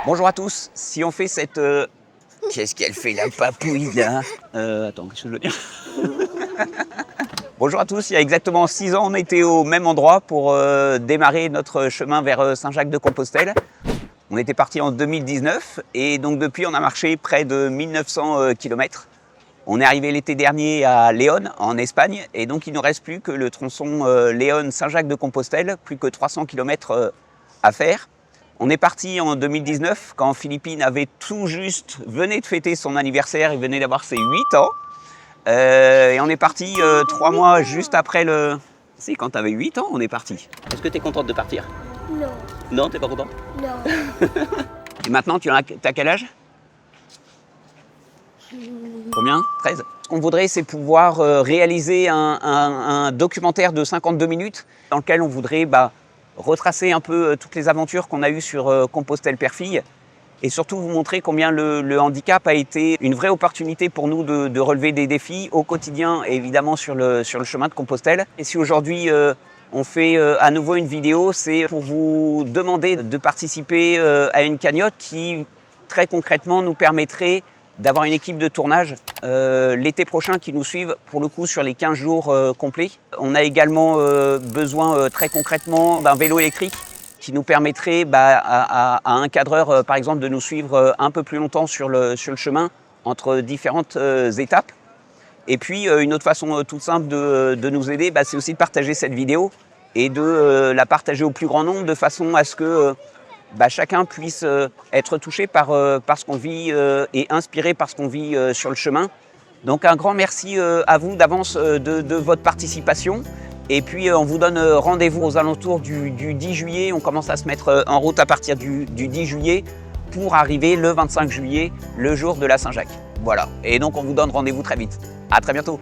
Bonjour à tous. Si on fait cette... Qu'est-ce qu'elle fait la papouille là? Attends, qu'est-ce que je veux dire? Bonjour à tous. Il y a exactement 6 ans, on était au même endroit pour démarrer notre chemin vers Saint-Jacques-de-Compostelle. On était parti en 2019 et donc depuis on a marché près de 1900 km. On est arrivé l'été dernier à Léon en Espagne et donc il ne nous reste plus que le tronçon Léon-Saint-Jacques-de-Compostelle, plus que 300 km à faire. On est parti en 2019 quand Philippine avait tout juste venait de fêter son anniversaire, il venait d'avoir ses 8 ans. Et on est parti 3 mois juste après le... Si, quand tu avais 8 ans, on est parti. Est-ce que tu es contente de partir? Non. Non, t'es pas contente? Non. Et maintenant, t'as quel âge? Combien? 13. Ce qu'on voudrait, c'est pouvoir réaliser un documentaire de 52 minutes dans lequel on voudrait retracer un peu toutes les aventures qu'on a eues sur Compostelle-Perfille et surtout vous montrer combien le handicap a été une vraie opportunité pour nous de relever des défis au quotidien et évidemment sur le chemin de Compostelle. Et si aujourd'hui on fait à nouveau une vidéo, c'est pour vous demander de participer à une cagnotte qui très concrètement nous permettrait d'avoir une équipe de tournage l'été prochain qui nous suive pour le coup sur les 15 jours complets. On a également besoin très concrètement d'un vélo électrique qui nous permettrait à un cadreur par exemple de nous suivre un peu plus longtemps sur le chemin entre différentes étapes. Et puis une autre façon toute simple de nous aider, c'est aussi de partager cette vidéo et de la partager au plus grand nombre de façon à ce que chacun puisse être touché par ce qu'on vit et inspiré par ce qu'on vit sur le chemin. Donc un grand merci à vous d'avance de votre participation. Et puis on vous donne rendez-vous aux alentours du 10 juillet. On commence à se mettre en route à partir du 10 juillet pour arriver le 25 juillet, le jour de la Saint-Jacques. Voilà. Et donc on vous donne rendez-vous très vite. À très bientôt.